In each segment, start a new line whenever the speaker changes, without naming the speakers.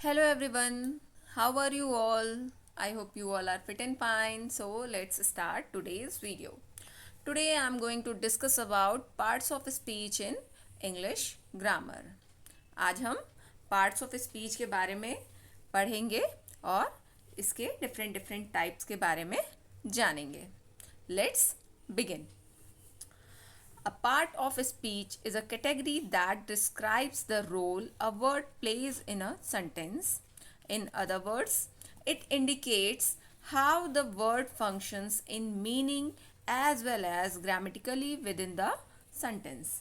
Hello everyone, how are you all? I hope you all are fit and fine. So let's start today's video. Today I am going to discuss about parts of speech in English grammar. आज हम parts of speech के बारे में पढ़ेंगे और इसके different types के बारे में जानेंगे. Let's begin. A part of a speech is a category that describes the role a word plays in a sentence. In other words, it indicates how the word functions in meaning as well as grammatically within the sentence.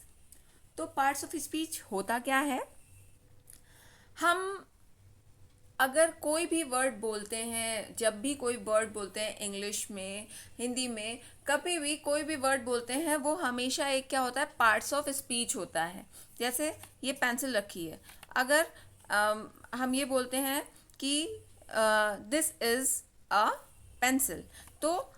तो parts of speech होता क्या है? हम अगर कोई भी word बोलते हैं, जब भी कोई वर्ड बोलते हैं इंग्लिश में, हिंदी में, कभी भी कोई भी वर्ड बोलते हैं, वो हमेशा एक क्या होता है, पार्ट्स ऑफ स्पीच होता है. जैसे ये पेंसिल रखी है, अगर हम ये बोलते हैं कि दिस इज़ अ पेंसिल, तो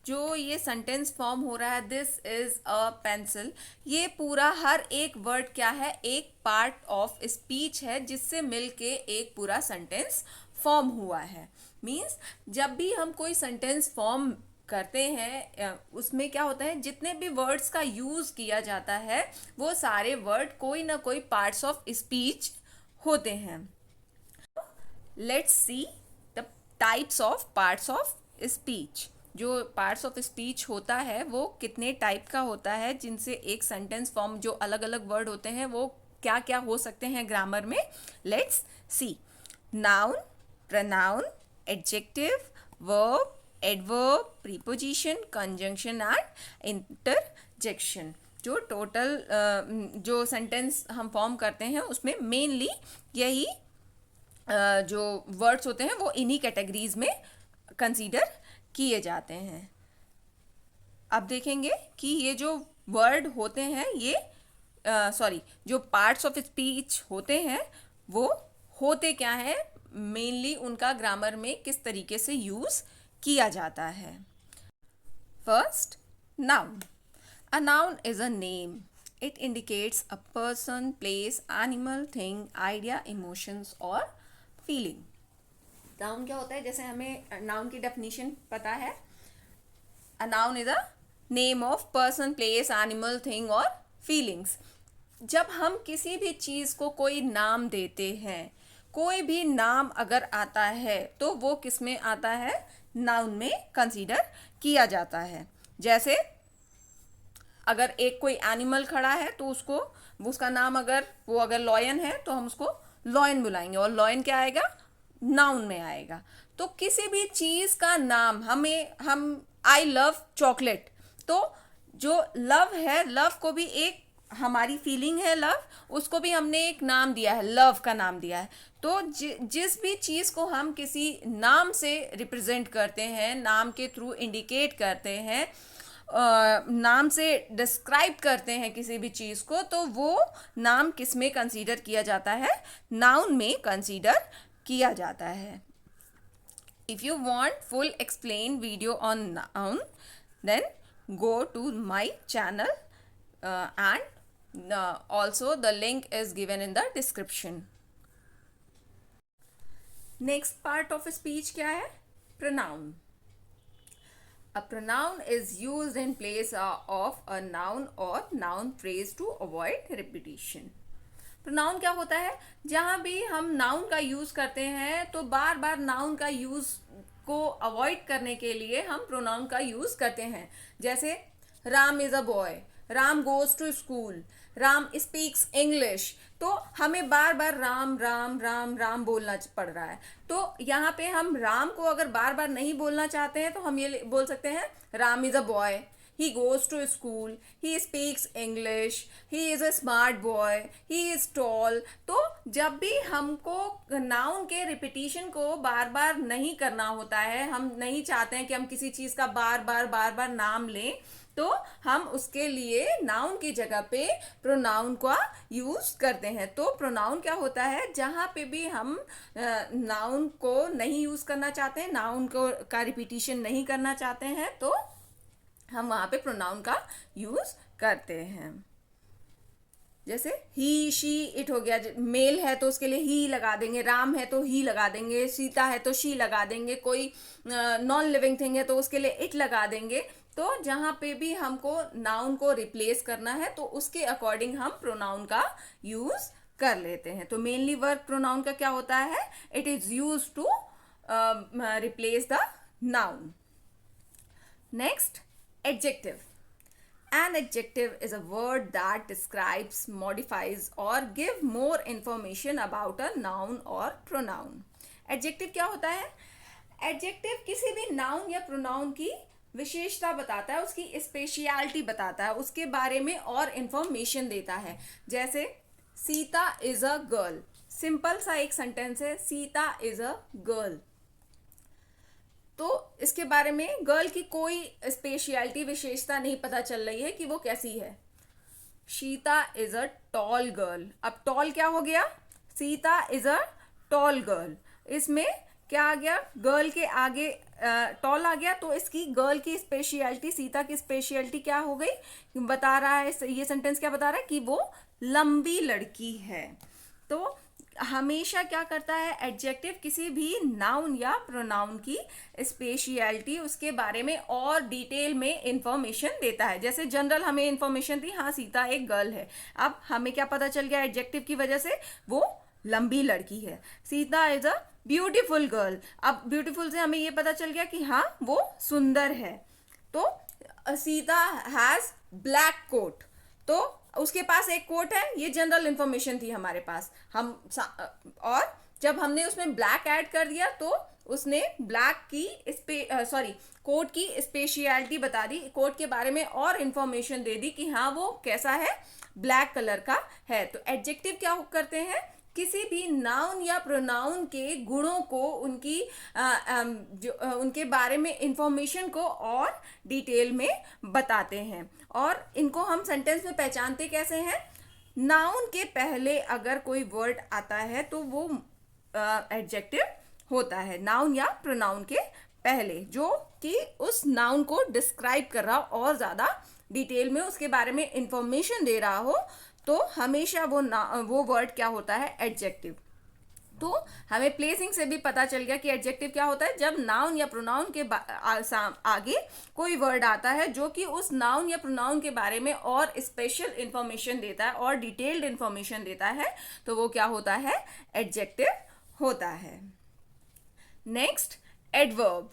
जो ये सेंटेंस फॉर्म हो रहा है दिस इज अ पेंसिल, ये पूरा हर एक वर्ड क्या है, एक पार्ट ऑफ स्पीच है जिससे मिलके एक पूरा सेंटेंस फॉर्म हुआ है. मींस जब भी हम कोई सेंटेंस फॉर्म करते हैं उसमें क्या होता है, जितने भी वर्ड्स का यूज़ किया जाता है वो सारे वर्ड कोई ना कोई पार्ट्स ऑफ स्पीच होते हैं. Let's see the types of parts of speech. जो पार्ट्स ऑफ स्पीच होता है वो कितने टाइप का होता है, जिनसे एक सेंटेंस फॉर्म, जो अलग अलग वर्ड होते हैं वो क्या क्या हो सकते हैं ग्रामर में. Let's see. Noun, pronoun, adjective, verb, adverb, preposition, conjunction and interjection. जो टोटल जो सेंटेंस हम फॉर्म करते हैं उसमें मेनली यही जो वर्ड्स होते हैं वो इन्हीं कैटेगरीज में कंसीडर किए जाते हैं. अब देखेंगे कि ये जो वर्ड होते हैं, ये जो पार्ट्स ऑफ स्पीच होते हैं वो होते क्या है, मेनली उनका ग्रामर में किस तरीके से यूज़ किया जाता है. First, noun. A noun is a name. It indicates a person, place, animal, thing, idea, emotions और फीलिंग. नाउन क्या होता है, जैसे हमें नाउन की डेफिनेशन पता है, a noun is a name of person, place, animal, thing और फीलिंग्स. जब हम किसी भी चीज़ को कोई नाम देते हैं, कोई भी नाम अगर आता है तो वो किस में आता है, नाउन में कंसीडर किया जाता है. जैसे अगर एक कोई एनिमल खड़ा है तो उसको, उसका नाम अगर लॉयन है तो हम उसको लॉयन बुलाएंगे और लॉयन क्या आएगा, नाउन में आएगा. तो किसी भी चीज़ का नाम हम आई लव चॉकलेट, तो जो लव है, लव को भी एक हमारी फीलिंग है लव, उसको भी हमने एक नाम दिया है, लव का नाम दिया है. तो जिस भी चीज़ को हम किसी नाम से रिप्रेजेंट करते हैं, नाम के थ्रू इंडिकेट करते हैं, नाम से डिस्क्राइब करते हैं किसी भी चीज़ को, तो वो नाम किस में कंसीडर किया जाता है, नाउन में कंसीडर किया जाता है. If you want full explain video on noun, then go to my channel and also the link is given in the description. Next part of speech क्या है, pronoun. A pronoun is used in place of a noun or noun phrase to avoid repetition. Pronoun क्या होता है, जहाँ भी हम noun का use करते हैं तो बार बार नाउन का यूज़ को अवॉइड करने के लिए हम प्रोनाउन का यूज़ करते हैं. जैसे Ram is a boy, Ram goes to school, Ram speaks English. तो हमें बार बार राम राम राम राम बोलना पड़ रहा है. तो यहाँ पे हम राम को अगर बार बार नहीं बोलना चाहते हैं तो हम ये बोल सकते हैं, Ram is a boy, he goes to school, he speaks English, he is a smart boy, he is tall. तो जब भी हमको नाउन के रिपीटिशन को बार बार नहीं करना होता है, हम नहीं चाहते हैं कि हम किसी चीज़ का बार बार नाम लें, तो हम उसके लिए नाउन की जगह पे प्रोनाउन का यूज़ करते हैं. तो प्रोनाउन क्या होता है, जहाँ पे भी हम नाउन को नहीं यूज़ करना चाहते हैं, नाउन को का रिपीटिशन नहीं करना चाहते हैं, तो हम वहाँ पे प्रोनाउन का यूज़ करते हैं. जैसे ही शी इट हो गया, मेल है तो उसके लिए ही लगा देंगे, राम है तो ही लगा देंगे, सीता है तो शी लगा देंगे, कोई नॉन लिविंग थिंग है तो उसके लिए इट लगा देंगे। तो जहां पे भी हमको नाउन को रिप्लेस करना है तो उसके अकॉर्डिंग हम प्रोनाउन का यूज कर लेते हैं। तो मेनली वर्क प्रोनाउन का क्या होता है, it is use to replace the noun. Next, adjective. An adjective is a word that describes, modifies or give more information about a noun or pronoun. Adjective क्या होता है? Adjective किसी भी noun या pronoun की विशेषता बताता है, उसकी स्पेशलिटी बताता है, उसके बारे में और इंफॉर्मेशन देता है। जैसे Sita is a girl, simple सा एक सेंटेंस है, सीता इज अ गर्ल। तो इसके बारे में गर्ल की कोई स्पेशलिटी विशेषता नहीं पता चल रही है कि वो कैसी है। Sita is a tall girl, अब टॉल क्या हो गया, Sita is a tall girl, इसमें क्या आ गया, गर्ल के आगे टॉल आ गया, तो इसकी गर्ल की स्पेशलिटी, सीता की स्पेशलिटी क्या हो गई, बता रहा है ये सेंटेंस, क्या बता रहा है कि वो लंबी लड़की है। तो हमेशा क्या करता है एडजेक्टिव, किसी भी नाउन या प्रोनाउन की स्पेशलिटी, उसके बारे में और डिटेल में इंफॉर्मेशन देता है। जैसे जनरल हमें इंफॉर्मेशन दी, हाँ सीता एक गर्ल है, अब हमें क्या पता चल गया एडजेक्टिव की वजह से, वो लंबी लड़की है। Sita is a beautiful girl, अब ब्यूटीफुल से हमें ये पता चल गया कि हाँ वो सुंदर है। तो सीता हैज ब्लैक कोट, तो उसके पास एक कोट है, ये जनरल इंफॉर्मेशन थी हमारे पास। और जब हमने उसमें ब्लैक ऐड कर दिया तो उसने ब्लैक की कोट की स्पेशलिटी बता दी, कोट के बारे में और इंफॉर्मेशन दे दी कि हाँ वो कैसा है, ब्लैक कलर का है। तो एडजेक्टिव क्या करते हैं, किसी भी नाउन या प्रोनाउन के गुणों को, उनकी उनके बारे में इंफॉर्मेशन को और डिटेल में बताते हैं। और इनको हम सेंटेंस में पहचानते कैसे हैं, नाउन के पहले अगर कोई वर्ड आता है तो वो एडजेक्टिव होता है, नाउन या प्रोनाउन के पहले, जो कि उस नाउन को डिस्क्राइब कर रहा हो और ज़्यादा डिटेल में उसके बारे में इंफॉर्मेशन दे रहा हो, तो हमेशा वो वर्ड क्या होता है, एडजेक्टिव। तो हमें प्लेसिंग से भी पता चल गया कि एडजेक्टिव क्या होता है, जब नाउन या प्रोनाउन के आगे कोई वर्ड आता है जो कि उस नाउन या प्रोनाउन के बारे में और स्पेशल इंफॉर्मेशन देता है और डिटेल्ड इंफॉर्मेशन देता है, तो वो क्या होता है, एडजेक्टिव होता है। Next, adverb.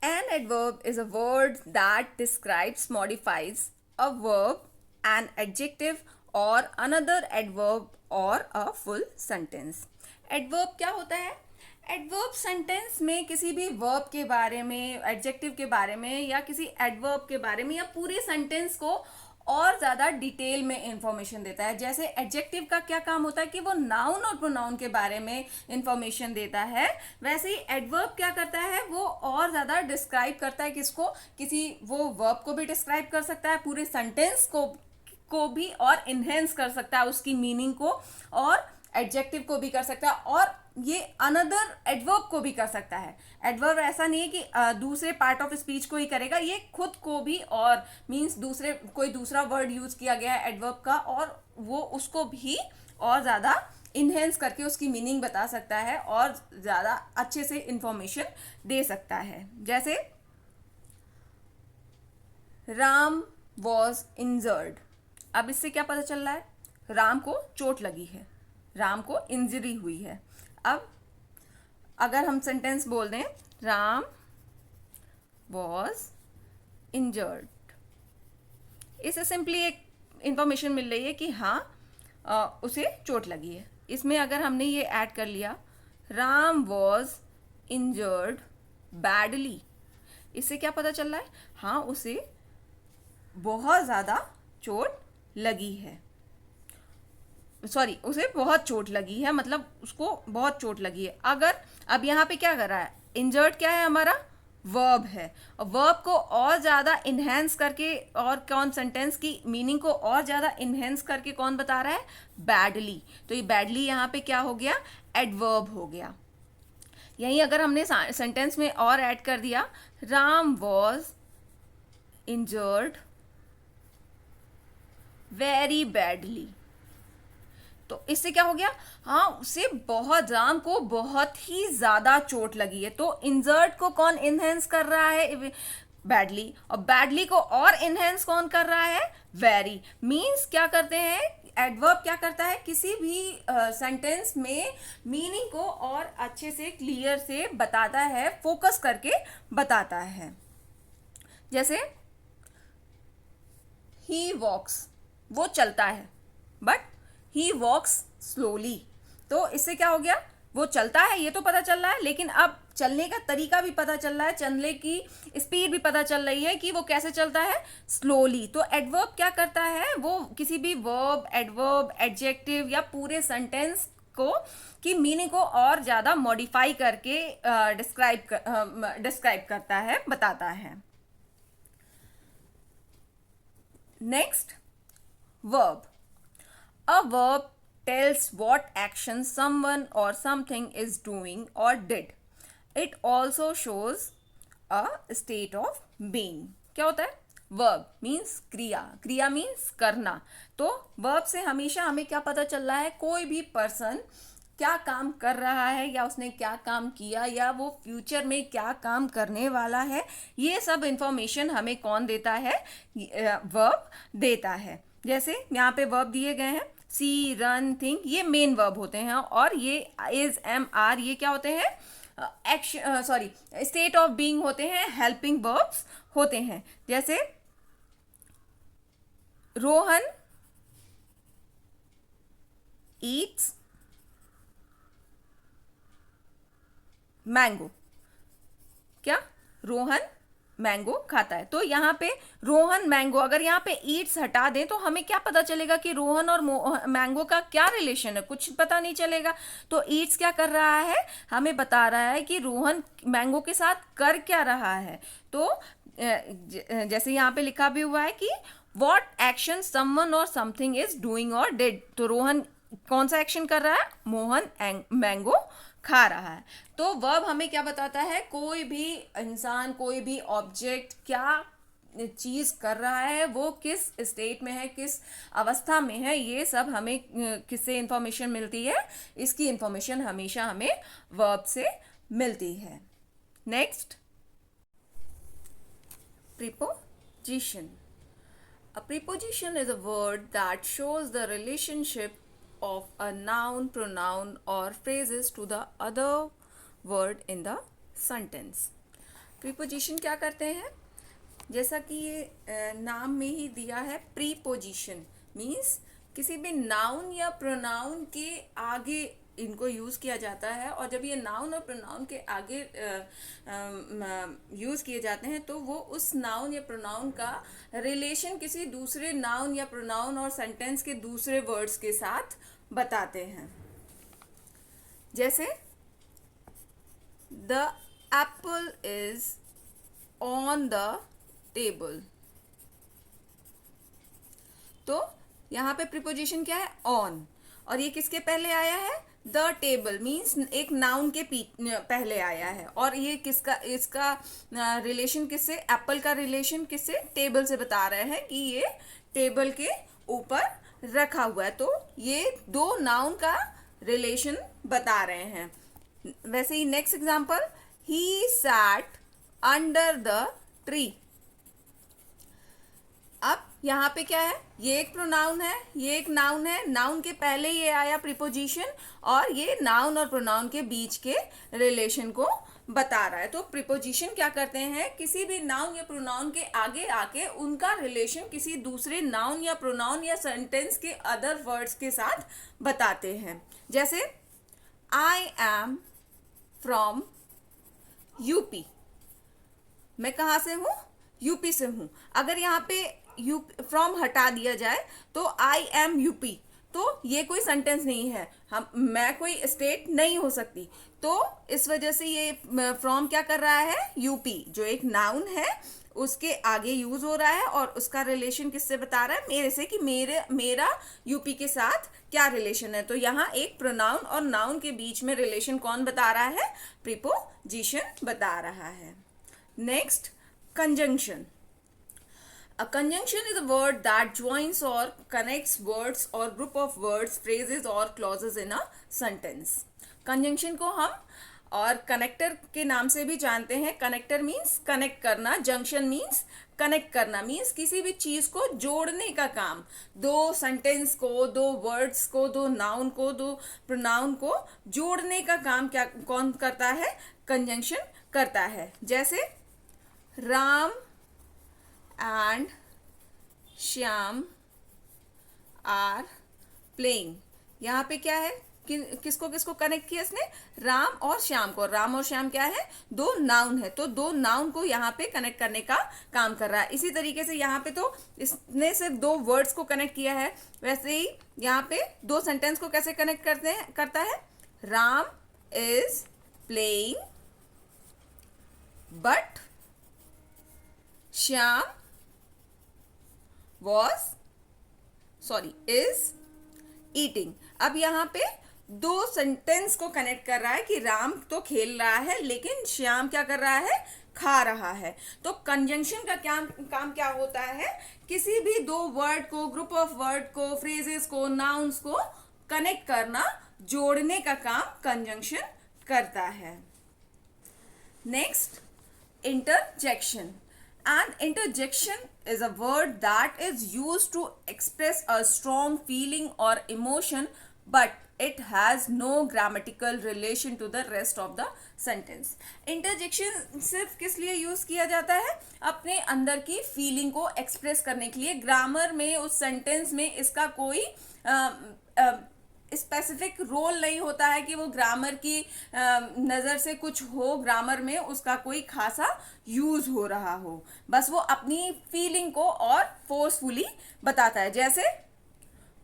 An adverb is a word that describes, modifies a verb, an adjective or another adverb or a full sentence. Adverb क्या होता है, adverb sentence में किसी भी verb के बारे में, adjective के बारे में या किसी adverb के बारे में या पूरे sentence को और ज़्यादा डिटेल में इंफॉर्मेशन देता है। जैसे एडजेक्टिव का क्या काम होता है कि वो नाउन और प्रोनाउन के बारे में इंफॉर्मेशन देता है, वैसे ही एडवर्ब क्या करता है, वो और ज़्यादा डिस्क्राइब करता है किसको, किसी वो वर्ब को भी डिस्क्राइब कर सकता है, पूरे सेंटेंस को भी और इन्हेंस कर सकता है उसकी मीनिंग को, और एडजेक्टिव को भी कर सकता है, और ये अनदर एडवर्ब को भी कर सकता है। एडवर्ब ऐसा नहीं है कि दूसरे पार्ट ऑफ स्पीच को ही करेगा, ये खुद को भी, और मीन्स कोई दूसरा वर्ड यूज किया गया है एडवर्ब का और वो उसको भी और ज़्यादा इन्हेंस करके उसकी मीनिंग बता सकता है और ज़्यादा अच्छे से इंफॉर्मेशन दे सकता है। जैसे राम वॉज इंजर्ड, अब इससे क्या पता चल रहा है, राम को चोट लगी है, राम को इंजरी हुई है। अब अगर हम सेंटेंस बोल दें, राम वॉज इंजर्ड, इससे सिंपली एक इंफॉर्मेशन मिल रही है कि हाँ उसे चोट लगी है। इसमें अगर हमने ये ऐड कर लिया, राम वॉज इंजर्ड बैडली, इससे क्या पता चल रहा है, हाँ उसे बहुत ज़्यादा चोट लगी है, उसे बहुत चोट लगी है, मतलब उसको बहुत चोट लगी है। अगर अब यहाँ पे क्या कर रहा है, इंजर्ड क्या है हमारा, वर्ब है, और वर्ब को और ज़्यादा इन्हेंस करके और कौन सेंटेंस की मीनिंग को और ज़्यादा इन्हेंस करके कौन बता रहा है, बैडली, तो ये बैडली यहाँ पे क्या हो गया, एडवर्ब हो गया। यहीं अगर हमने सेंटेंस में और ऐड कर दिया, Ram was injured very badly. तो इससे क्या हो गया, हाँ उसे बहुत, राम को बहुत ही ज्यादा चोट लगी है। तो इंजर्ट को कौन इनहेंस कर रहा है, बैडली, और बैडली को और इनहेंस कौन कर रहा है, वेरी। मींस क्या करते हैं, एडवर्ब क्या करता है, किसी भी सेंटेंस में मीनिंग को और अच्छे से क्लियर से बताता है, फोकस करके बताता है। जैसे ही वॉक्स, वो चलता है, बट ही वॉक्स स्लोली। तो इससे क्या हो गया, वो चलता है ये तो पता चल रहा है, लेकिन अब चलने का तरीका भी पता चल रहा है, चलने की स्पीड भी पता चल रही है कि वो कैसे चलता है, स्लोली। तो एडवर्ब क्या करता है, वो किसी भी वर्ब, एडवर्ब, एडजेक्टिव या पूरे सेंटेंस को की मीनिंग को और ज्यादा मॉडिफाई करके डिस्क्राइब करता है, बताता है। Next, verb. A verb tells what action someone or something is doing or did. It also shows a state of being. क्या होता है, verb means क्रिया, क्रिया means करना। तो verb से हमेशा हमें क्या पता चल रहा है, कोई भी पर्सन क्या काम कर रहा है, या उसने क्या काम किया, या वो फ्यूचर में क्या काम करने वाला है, ये सब इंफॉर्मेशन हमें कौन देता है, वर्ब देता है। जैसे यहाँ पे वर्ब दिए गए हैं, सी, रन, थिंक, ये मेन वर्ब होते हैं, और ये इज, एम, आर, ये क्या होते हैं, action, sorry, state of being होते हैं, हेल्पिंग वर्ब्स होते हैं। जैसे रोहन ईट्स मैंगो, क्या, रोहन मैंगो खाता है। तो यहाँ पे रोहन मैंगो, अगर यहाँ पे ईट्स हटा दें तो हमें क्या पता चलेगा कि रोहन और मैंगो का क्या रिलेशन है, कुछ पता नहीं चलेगा। तो ईट्स क्या कर रहा है, हमें बता रहा है कि रोहन मैंगो के साथ कर क्या रहा है। तो जैसे यहाँ पे लिखा भी हुआ है कि वॉट एक्शन समवन और समथिंग इज डूइंग और डिड। तो रोहन कौन सा एक्शन कर रहा है, मोहन मैंगो खा रहा है। तो वर्ब हमें क्या बताता है, कोई भी इंसान, कोई भी ऑब्जेक्ट क्या चीज कर रहा है, वो किस स्टेट में है, किस अवस्था में है, ये सब हमें किससे इंफॉर्मेशन मिलती है, इसकी इंफॉर्मेशन हमेशा हमें वर्ब से मिलती है। Next, preposition. A preposition is a word that shows the relationship of a noun, pronoun or phrases to the other word in the sentence. Preposition क्या करते हैं, जैसा कि ये नाम में ही दिया है, प्रीपोजिशन मीन्स किसी भी नाउन या प्रोनाउन के आगे इनको यूज़ किया जाता है। और जब ये नाउन और प्रोनाउन के आगे यूज़ किए जाते हैं तो वो उस नाउन या प्रोनाउन का रिलेशन किसी दूसरे नाउन या प्रोनाउन और सेंटेंस के दूसरे वर्ड्स के साथ बताते हैं। जैसे the Apple is on the table. तो यहाँ पे प्रीपोजिशन क्या है, ऑन, और ये किसके पहले आया है, द टेबल मीन्स एक नाउन के पहले आया है। और ये किसका, इसका रिलेशन किससे, एप्पल का रिलेशन किससे, टेबल से बता रहे हैं कि ये टेबल के ऊपर रखा हुआ है। तो ये दो नाउन का रिलेशन बता रहे हैं। वैसे ही next example, he sat under the tree. अब यहाँ पे क्या है, ये एक प्रोनाउन है, ये एक नाउन है, नाउन के पहले ये आया प्रीपोजिशन, और ये नाउन और प्रोनाउन के बीच के रिलेशन को बता रहा है। तो प्रीपोजिशन क्या करते हैं, किसी भी नाउन या प्रोनाउन के आगे आके उनका रिलेशन किसी दूसरे नाउन या प्रोनाउन या सेंटेंस के अदर वर्ड्स के साथ बताते हैं। जैसे आई एम फ्रॉम यूपी, मैं कहाँ से हूँ, यूपी से हूँ। अगर यहाँ पे यू फ्रॉम हटा दिया जाए तो आई एम यूपी, तो ये कोई सेंटेंस नहीं है, मैं कोई स्टेट नहीं हो सकती। तो इस वजह से ये फ्रॉम क्या कर रहा है, यूपी जो एक नाउन है उसके आगे यूज हो रहा है, और उसका रिलेशन किससे बता रहा है, मेरे से, कि मेरा यूपी के साथ क्या रिलेशन है। तो यहाँ एक प्रोनाउन और नाउन के बीच में रिलेशन कौन बता रहा है, प्रीपोजिशन बता रहा है। Next, conjunction. A conjunction is a word that joins or connects words or group of words, phrases or clauses in a sentence. Conjunction को हम और कनेक्टर के नाम से भी जानते हैं. कनेक्टर मीन्स कनेक्ट करना, जंक्शन मीन्स कनेक्ट करना, मीन्स किसी भी चीज को जोड़ने का काम. दो सेंटेंस को, दो वर्ड्स को, दो नाउन को, दो प्रोनाउन को जोड़ने का काम क्या कौन करता है? कंजंक्शन करता है. जैसे Ram and Shyam are playing. यहाँ पे क्या है? किसको किसको कनेक्ट किया इसने? राम और श्याम को. राम और श्याम क्या है? दो नाउन है, तो दो नाउन को यहाँ पे कनेक्ट करने का काम कर रहा है. इसी तरीके से यहाँ पे तो इसने सिर्फ दो वर्ड्स को कनेक्ट किया है, वैसे ही यहाँ पे दो सेंटेंस को कैसे कनेक्ट करता है? Ram is playing but Shyam is eating. अब यहाँ पे दो सेंटेंस को कनेक्ट कर रहा है कि राम तो खेल रहा है लेकिन श्याम क्या कर रहा है? खा रहा है. तो कंजंक्शन का काम क्या होता है? किसी भी दो वर्ड को, ग्रुप ऑफ वर्ड को, फ्रेजेस को, नाउन्स को कनेक्ट करना, जोड़ने का काम कंजंक्शन करता है. Next, interjection. An interjection is a word that is used to express a strong feeling or emotion, but it has no grammatical relation to the rest of the sentence. Interjection सिर्फ किस लिए use किया जाता है? अपने अंदर की feeling को एक्सप्रेस करने के लिए. ग्रामर में उस सेंटेंस में इसका कोई स्पेसिफिक रोल नहीं होता है कि वो ग्रामर की नज़र से कुछ हो, ग्रामर में उसका कोई खासा यूज हो रहा हो. बस वो अपनी फीलिंग को और फोर्सफुली बताता है. जैसे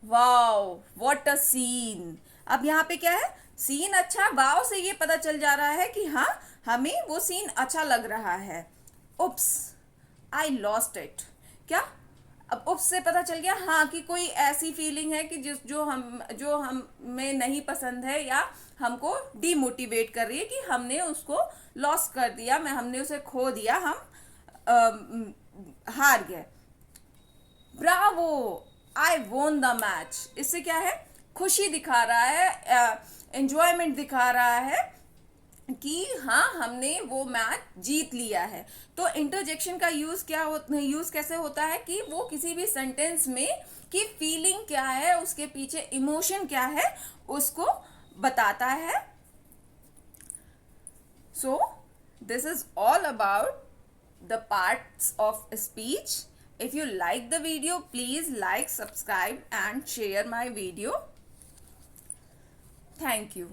वाओ व्हाट अ सीन. अब यहाँ पे क्या है? सीन अच्छा. वाओ से ये पता चल जा रहा है कि हाँ, हमें वो सीन अच्छा लग रहा है. उप्स आई लॉस्ट इट. क्या? अब उप्स से पता चल गया हाँ कि कोई ऐसी फीलिंग है कि जो हमें नहीं पसंद है या हमको डीमोटिवेट कर रही है कि हमने उसको लॉस कर दिया, हमने उसे खो दिया, हम हार गए. Bravo I won the match. इससे क्या है? खुशी दिखा रहा है, एंजॉयमेंट दिखा रहा है कि हाँ, हमने वो मैच जीत लिया है. तो इंटरजेक्शन का यूज कैसे होता है कि वो किसी भी सेंटेंस में की फीलिंग क्या है, उसके पीछे इमोशन क्या है, उसको बताता है. So this is all about the parts of speech. If you like the video, please like, subscribe and share my video. Thank you.